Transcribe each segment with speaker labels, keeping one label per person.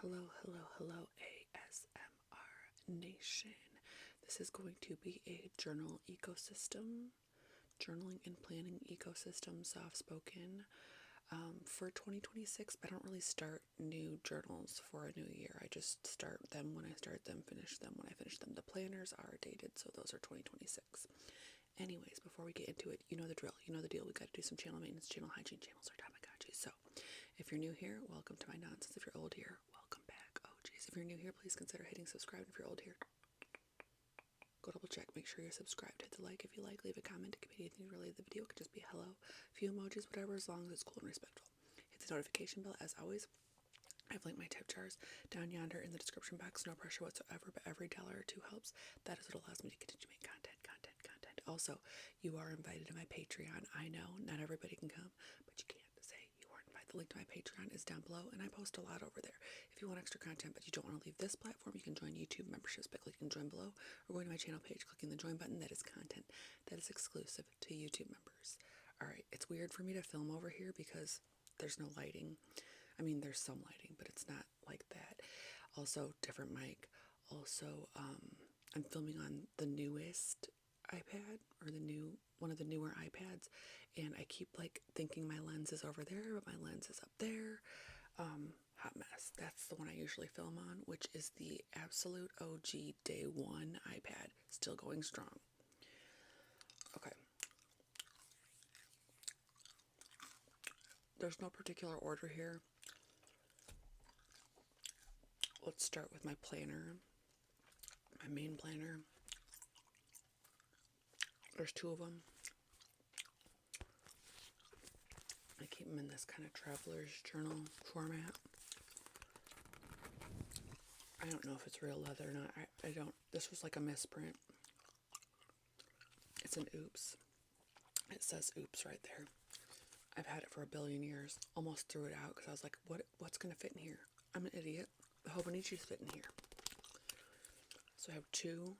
Speaker 1: Hello, hello, hello, ASMR Nation. This is going to be a journal ecosystem, journaling and planning ecosystem, soft spoken for 2026. But I don't really start new journals for a new year. I just start them when I start them, finish them when I finish them. The planners are dated, so those are 2026. Anyways, before we get into it, you know the drill, you know the deal. We got to do some channel maintenance, channel hygiene, channel Tamagotchi. So, if you're new here, welcome to my nonsense. If you're old here, welcome back. Oh, geez. If you're new here, please consider hitting subscribe. And if you're old here, go double check. Make sure you're subscribed. Hit the like if you like. Leave a comment. It could be anything related to the video. It could just be hello, a few emojis, whatever, as long as it's cool and respectful. Hit the notification bell as always. I've linked my tip jars down yonder in the description box. No pressure whatsoever, but every dollar or two helps. That is what allows me to continue to make content. Also, you are invited to my Patreon. I know not everybody can come, but you can't say you weren't invited. The link to my Patreon is down below, and I post a lot over there. If you want extra content, but you don't want to leave this platform, you can join YouTube memberships by clicking join below, or going to my channel page, clicking the join button. That is content that is exclusive to YouTube members. Alright, it's weird for me to film over here because there's no lighting. I mean, there's some lighting, but it's not like that. Also, different mic. Also, I'm filming on the newest iPad, or one of the newer iPads, and I keep like thinking my lens is over there, but my lens is up there. Hot mess. That's the one I usually film on, which is the absolute OG day one iPad, still going strong. Okay. There's no particular order here. Let's start with my planner, my main planner. There's two of them. I keep them in this kind of traveler's journal format. I don't know if it's real leather or not. I don't. This was like a misprint. It's an oops. It says oops right there. I've had it for a billion years. Almost threw it out because I was like, what's going to fit in here? I'm an idiot. The Hobonichi's fit in here. So I have two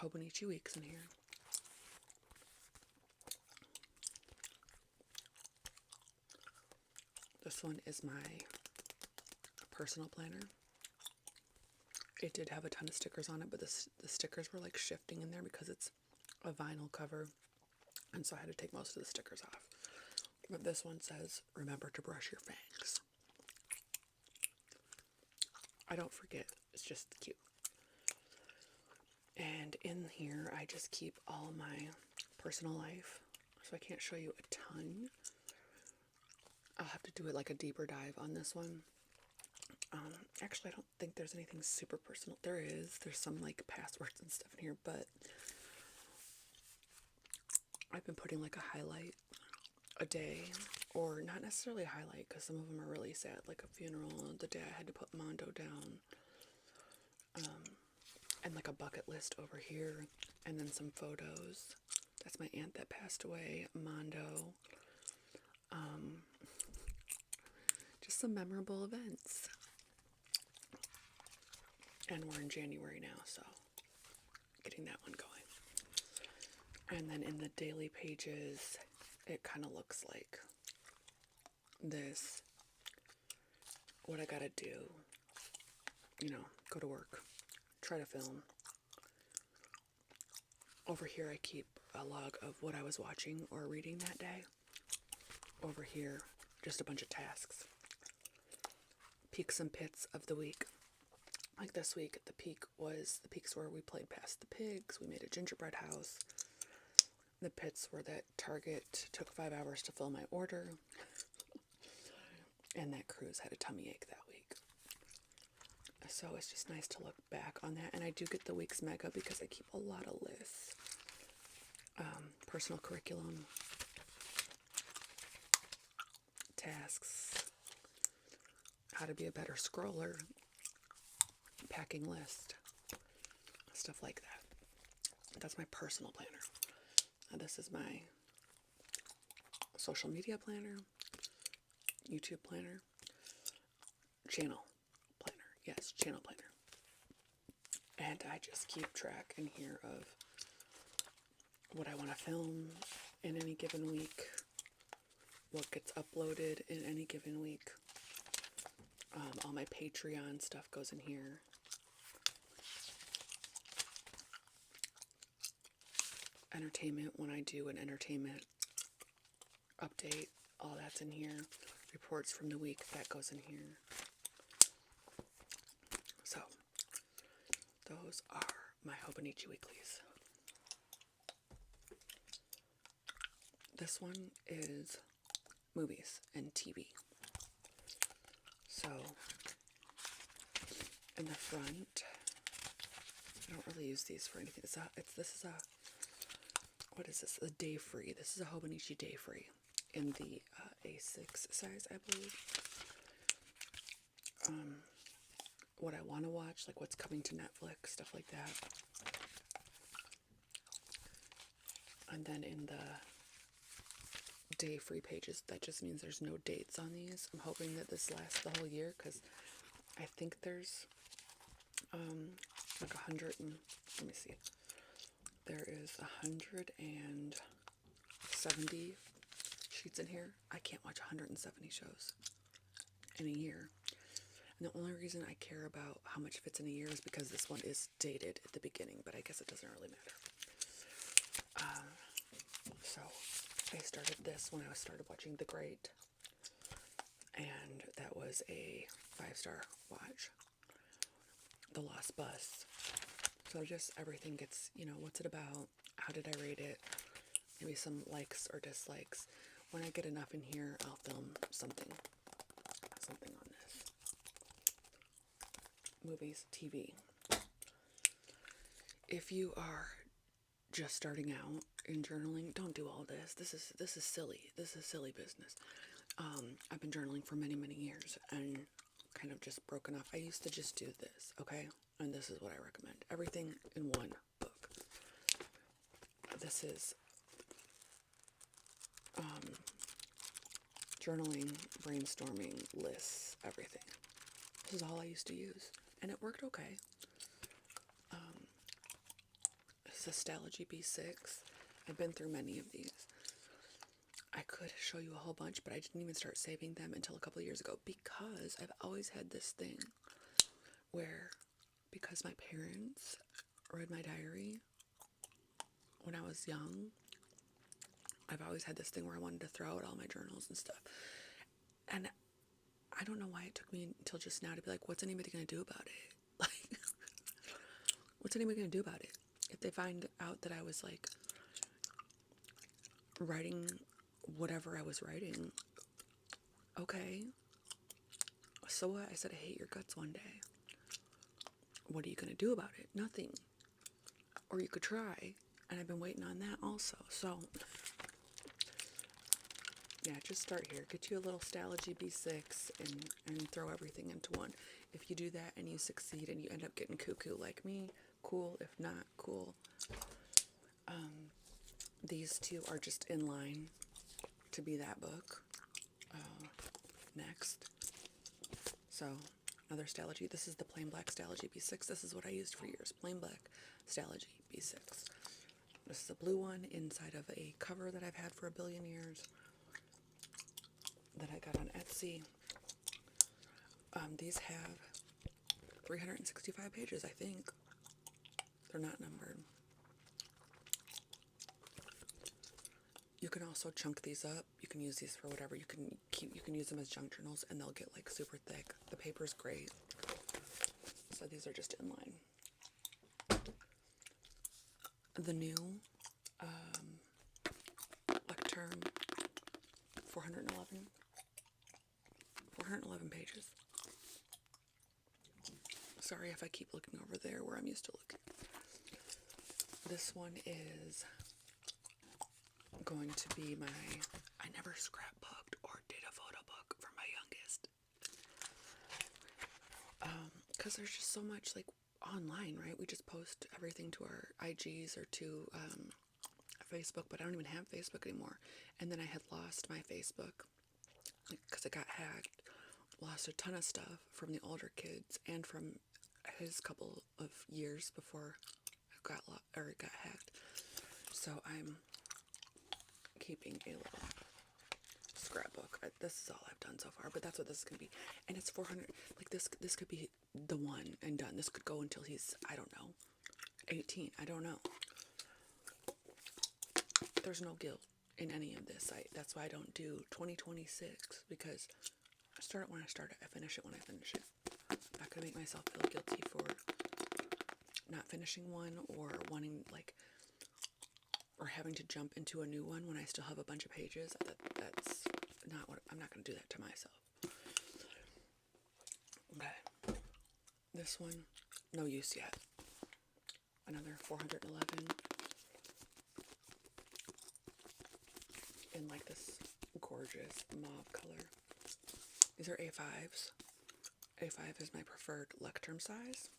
Speaker 1: Hobonichi weeks in here. This one is my personal planner. It did have a ton of stickers on it, but the stickers were like shifting in there because it's a vinyl cover, and so I had to take most of the stickers off. But this one says, remember to brush your fangs. I don't forget, it's just cute. And in here, I just keep all my personal life, so I can't show you a ton. I'll have to do it like a deeper dive on this one. Actually, I don't think there's anything super personal. There's some like passwords and stuff in here, but I've been putting like a highlight a day, or not necessarily a highlight because some of them are really sad, like a funeral, the day I had to put Mondo down, and like a bucket list over here, and then some photos. That's my aunt that passed away, Mondo. Just some memorable events. And we're in January now, so getting that one going. And then in the daily pages, it kind of looks like this. What I gotta do, go to work, try to film. Over here I keep a log of what I was watching or reading that day. Over here, just a bunch of tasks. Peaks and pits of the week. Like this week, the peaks where we played Past the Pigs, we made a gingerbread house. The pits were that Target took 5 hours to fill my order. And that cruise had a tummy ache that week. So it's just nice to look back on that. And I do get the week's mega because I keep a lot of lists. Personal curriculum. Tasks. How to be a better scroller. Packing list. Stuff like that. That's my personal planner. This is my social media planner, YouTube planner, channel planner. Yes, channel planner. And I just keep track in here of what I want to film in any given week, what gets uploaded in any given week, All my Patreon stuff goes in here. Entertainment, when I do an entertainment update, all that's in here. Reports from the week, that goes in here. So, those are my Hobonichi weeklies. This one is movies and TV. So, in the front, I don't really use these for anything. What is this? A day free. This is a Hobonichi day free in the A6 size, I believe. What I want to watch, like what's coming to Netflix, stuff like that. And then in the day free pages, that just means there's no dates on these. I'm hoping that this lasts the whole year, because I think there's like 100 and, let me see, there is 170 sheets in here. I can't watch 170 shows in a year. And the only reason I care about how much fits in a year is because this one is dated at the beginning, but I guess it doesn't really matter. So I started this when I started watching The Great, and that was a 5-star watch. The Lost Bus. So just everything gets, what's it about? How did I rate it? Maybe some likes or dislikes. When I get enough in here, I'll film something on this. Movies, TV. If you are just starting out in journaling, don't do all this. This is silly. This is silly business. I've been journaling for many, many years and kind of just broken off. I used to just do this, okay? And this is what I recommend. Everything in one book. This is journaling, brainstorming, lists, everything. This is all I used to use, and it worked okay. This is Astrology B6. I've been through many of these. I could show you a whole bunch, but I didn't even start saving them until a couple of years ago, because I've always had this thing where, because my parents read my diary when I was young, I've always had this thing where I wanted to throw out all my journals and stuff. And I don't know why it took me until just now to be like, what's anybody going to do about it? Like, what's anybody going to do about it? If they find out that I was like writing whatever I was writing, okay. So what? I said I hate your guts one day. What are you going to do about it? Nothing. Or you could try. And I've been waiting on that also. So, yeah, just start here. Get you a little Astrology B6 and throw everything into one. If you do that and you succeed and you end up getting cuckoo like me, cool. If not, cool. These two are just in line to be that book. Next. So, another Astrology. This is the plain black Astrology B6. This is what I used for years. Plain black Astrology B6. This is a blue one inside of a cover that I've had for a billion years that I got on Etsy. These have 365 pages, I think. They're not numbered. You can also chunk these up. You can use these for whatever. You can use them as junk journals, and they'll get like super thick. The paper's great. So these are just in line. The new Lectern 411 pages. Sorry if I keep looking over there where I'm used to looking. This one is going to be I never scrapbooked or did a photo book for my youngest. Because there's just so much like online, right? We just post everything to our IGs or to Facebook, but I don't even have Facebook anymore. And then I had lost my Facebook because it got hacked. Lost a ton of stuff from the older kids and from his couple of years before it got hacked. So I'm keeping a little scrapbook. This is all I've done so far, but that's what this is gonna be. And it's 400. Like this could be the one and done. This could go until he's, I don't know, 18. I don't know. There's no guilt in any of this. That's why I don't do 2026, because I start it when I start it. I finish it when I finish it. I'm not gonna make myself feel guilty for not finishing one, or wanting, like, or having to jump into a new one when I still have a bunch of pages. That's not what, I'm not gonna do that to myself. Okay. This one, no use yet. Another 411. In like this gorgeous mauve color. These are A5s. A5 is my preferred lectern size.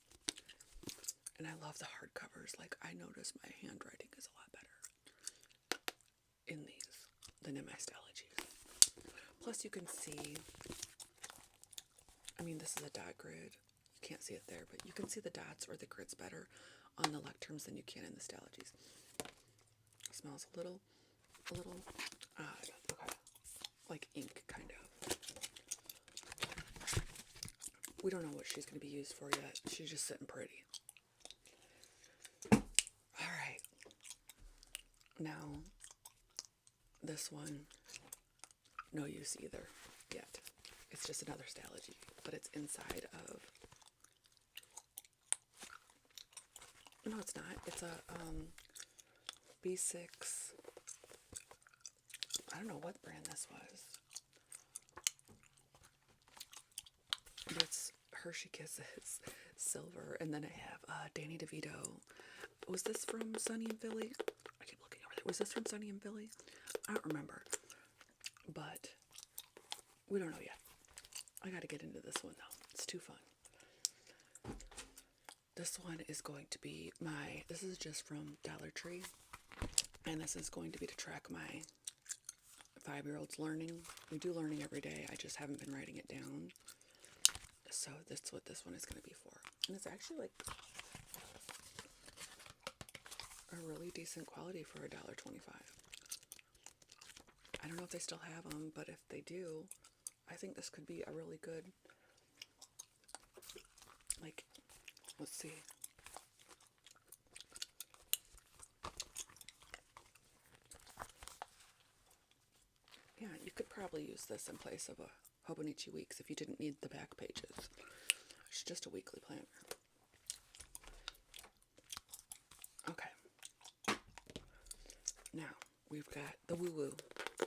Speaker 1: And I love the hardcovers. Like, I notice my handwriting is a lot better in these than in my Stalogies. Plus you can see, I mean, this is a dot grid. You can't see it there, but you can see the dots or the grids better on the lecterns than you can in the Stalogies. It smells a little odd. Okay. Like ink, kind of. We don't know what she's going to be used for yet. She's just sitting pretty. Alright. Now, this one, no use either yet. It's just another Stalogy, but it's inside of... No, it's not. It's a B6... I don't know what brand this was. But it's Hershey Kisses silver, and then I have Danny DeVito. Was this from Sunny in Philly? I keep looking over there. Was this from Sunny in Philly? I don't remember, but we don't know yet. I gotta get into this one though. It's too fun. This one is going to be this is just from Dollar Tree, and this is going to be to track my 5-year-old's learning. We do learning every day. I just haven't been writing it down. So that's what this one is going to be for. And it's actually like a really decent quality for $1.25. I don't know if they still have them, but if they do, I think this could be a really good, like, let's see. Yeah, you could probably use this in place of a Hobonichi Weeks if you didn't need the back pages. It's just a weekly planner. Okay. Now, we've got the woo-woo.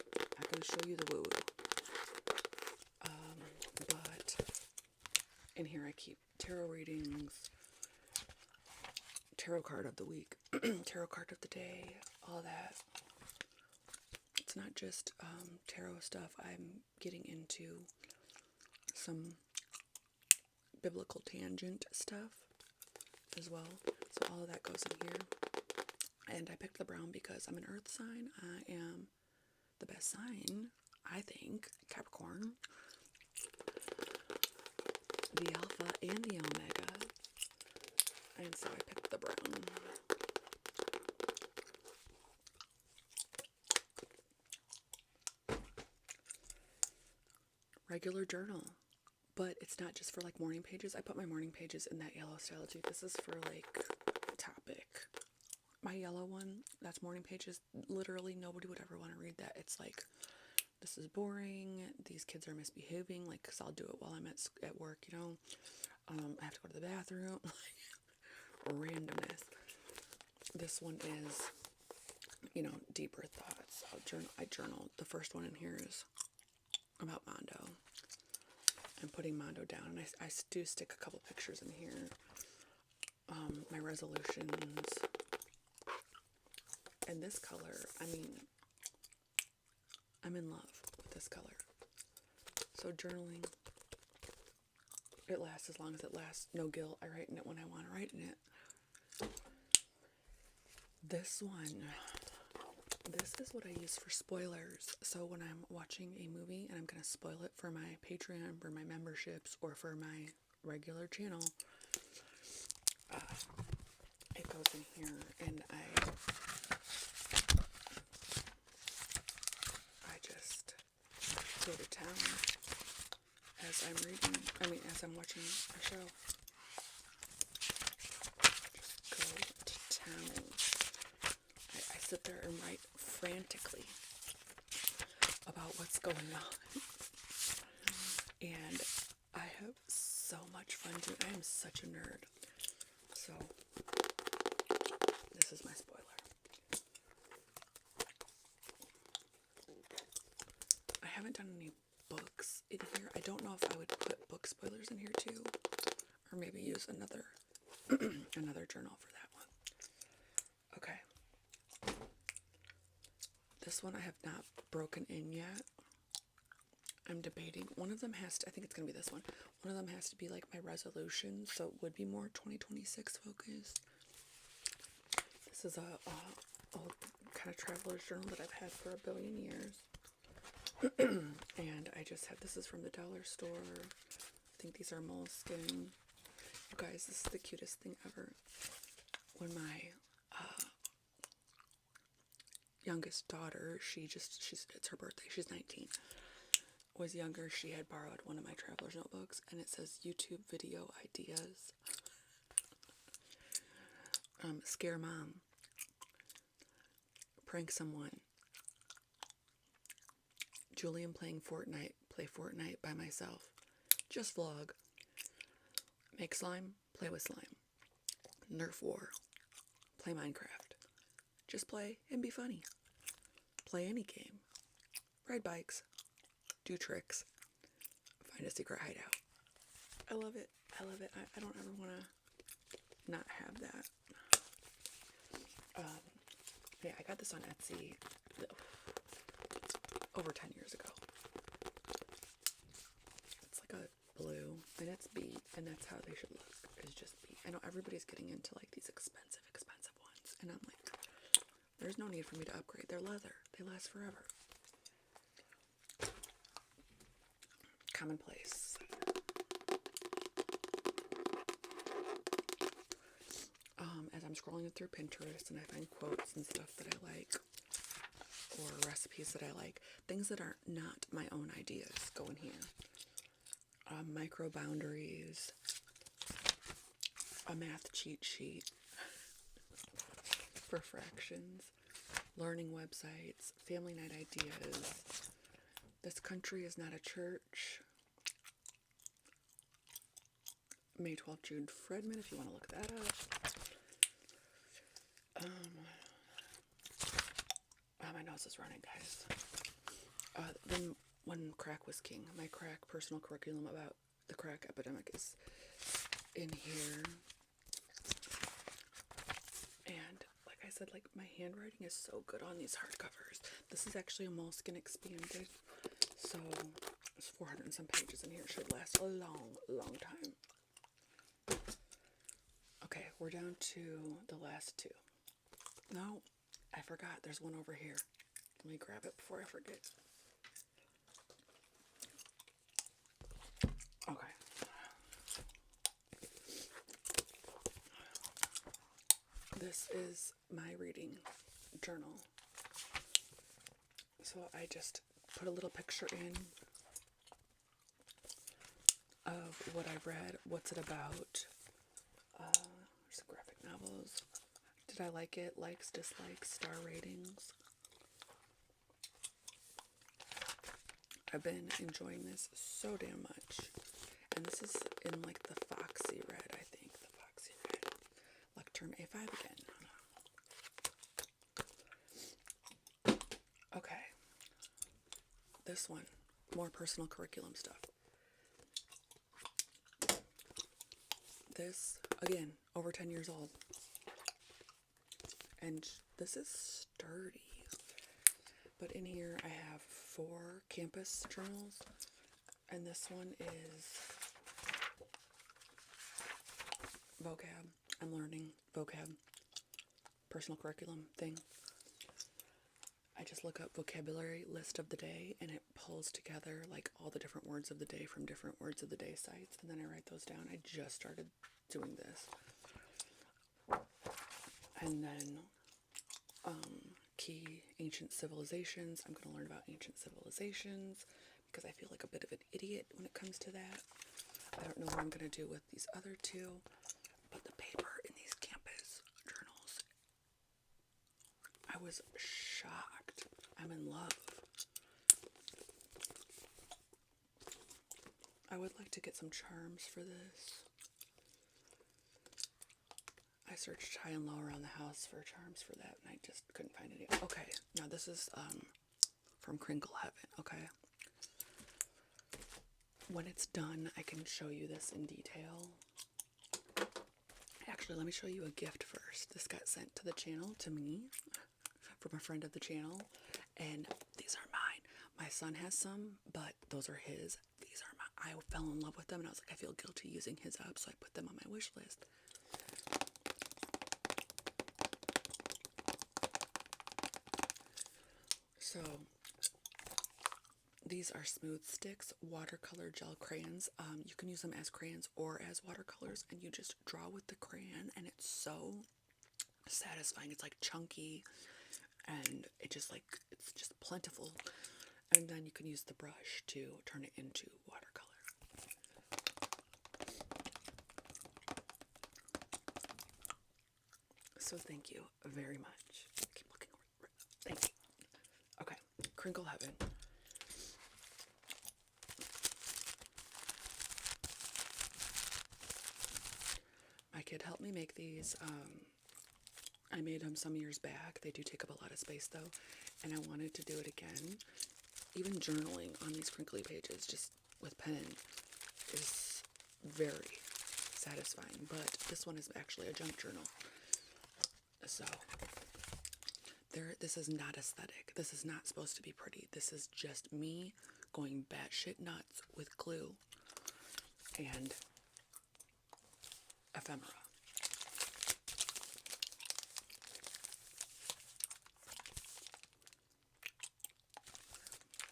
Speaker 1: I'm going to show you the woo-woo. But in here I keep tarot readings, tarot card of the week, tarot card of the day, all that. It's not just tarot stuff. I'm getting into some biblical tangent stuff as well. So all of that goes in here. And I picked the brown because I'm an earth sign. I am the best sign, I think, Capricorn. The alpha and the omega. And so I picked the brown. Regular journal, but it's not just for like morning pages. I put my morning pages in that yellow Stalogy. This is for like topic. My yellow one, that's morning pages. Literally nobody would ever want to read that. It's like, this is boring, these kids are misbehaving, like, because I'll do it while I'm at work, you know. I have to go to the bathroom, like, randomness. This one is, you know, deeper thoughts. I journal. The first one in here is about Mondo. I'm putting Mondo down, and I do stick a couple pictures in here. My resolutions. And this color, I mean, I'm in love with this color. So journaling, it lasts as long as it lasts. No guilt. I write in it when I want to write in it. This one, this is what I use for spoilers. So when I'm watching a movie and I'm going to spoil it for my Patreon, for my memberships, or for my regular channel, it goes in here, and I just go to town as I'm reading, as I'm watching a show. Just go to town. I sit there and write frantically about what's going on. And I have so much fun doing it. I am such a nerd. So, this is my spoiler. I haven't done any books in here. I don't know if I would put book spoilers in here too, or maybe use another another journal for that one. Okay. This one I have not broken in yet. I'm debating. One of them has to, I think it's going to be this one. One of them has to be like my resolution, so it would be more 2026 focused. This is a old kind of traveler's journal that I've had for a billion years. And I just have, this is from the dollar store. I think these are moleskin. You guys, this is the cutest thing ever. When my youngest daughter, it's her birthday, she's 19, was younger, she had borrowed one of my traveler's notebooks, and it says YouTube video ideas. Scare mom. Prank someone. Julian playing Fortnite. Play Fortnite by myself. Just vlog. Make slime. Play with slime. Nerf war. Play Minecraft. Just play and be funny. Play any game. Ride bikes. Do tricks. Find a secret hideout. I love it. I love it. I don't ever want to not have that. Yeah, I got this on Etsy over 10 years ago. It's like a blue, and it's beat, and that's how they should look, is just beat. I know everybody's getting into like these expensive ones, and I'm like, there's no need for me to upgrade. They're leather. They last forever. Commonplace. As I'm scrolling through Pinterest and I find quotes and stuff that I like, or recipes that I like, things that are not my own ideas go in here. Micro boundaries, a math cheat sheet for fractions, learning websites, family night ideas, this country is not a church, May 12th, Jude Fredman, if you want to look that up. My nose is running, guys. Then when crack was king, my crack personal curriculum about the crack epidemic is in here. And like I said, like my handwriting is so good on these hardcovers. This is actually a moleskin expanded, so there's 400 and some pages in here. It should last a long time. Okay, we're down to the last two. No, I forgot. There's one over here. Let me grab it before I forget. Okay. This is my reading journal. So I just put a little picture in of what I read, what's it about. There's graphic novels. Did I like it? Likes, dislikes, star ratings. I've been enjoying this so damn much. And this is in like the Foxy Red, I think. The Foxy Red. Lectern A5 again. Okay. This one. More personal curriculum stuff. This, again, over 10 years old. And this is sturdy. But in here I have 4 campus journals. And this one is vocab. I'm learning vocab. Personal curriculum thing. I just look up vocabulary list of the day and it pulls together like all the different words of the day from different words of the day sites, and then I write those down. I just started doing this. And then key ancient civilizations. I'm going to learn about ancient civilizations because I feel like a bit of an idiot when it comes to that. I don't know what I'm going to do with these other two, but the paper in these campus journals, I was shocked. I'm in love. I would like to get some charms for this. I searched high and low around the house for charms for that, and I just couldn't find any. Okay, now this is from Crinkle Heaven, okay? When it's done, I can show you this in detail. Actually, let me show you a gift first. This got sent to the channel, to me, from a friend of the channel, and these are mine. My son has some, but those are his. These are mine. I fell in love with them, and I was like, I feel guilty using his up, so I put them on my wish list. So, these are Smooth Sticks watercolor gel crayons. You can use them as crayons or as watercolors, and you just draw with the crayon, and it's so satisfying. It's like chunky, and it's just plentiful. And then you can use the brush to turn it into watercolor. So thank you very much. Keep looking over. Thank you. Okay, Crinkle Heaven. My kid helped me make these. I made them some years back. They do take up a lot of space though, and I wanted to do it again. Even journaling on these crinkly pages, just with pen, is very satisfying. But this one is actually a junk journal. So, this is not aesthetic. This is not supposed to be pretty. This is just me going batshit nuts with glue and ephemera.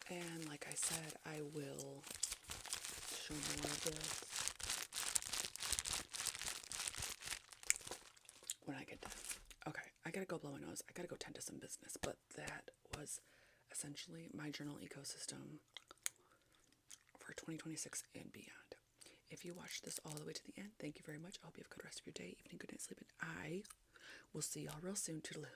Speaker 1: And like I said, I will show more of this when I get done. Okay, I gotta go blow my nose. I gotta go tend to some business. But that was essentially my journal ecosystem for 2026 and beyond. If you watched this all the way to the end, thank you very much. I hope you have a good rest of your day, evening, good night, sleep, and I will see y'all real soon. Toodaloo.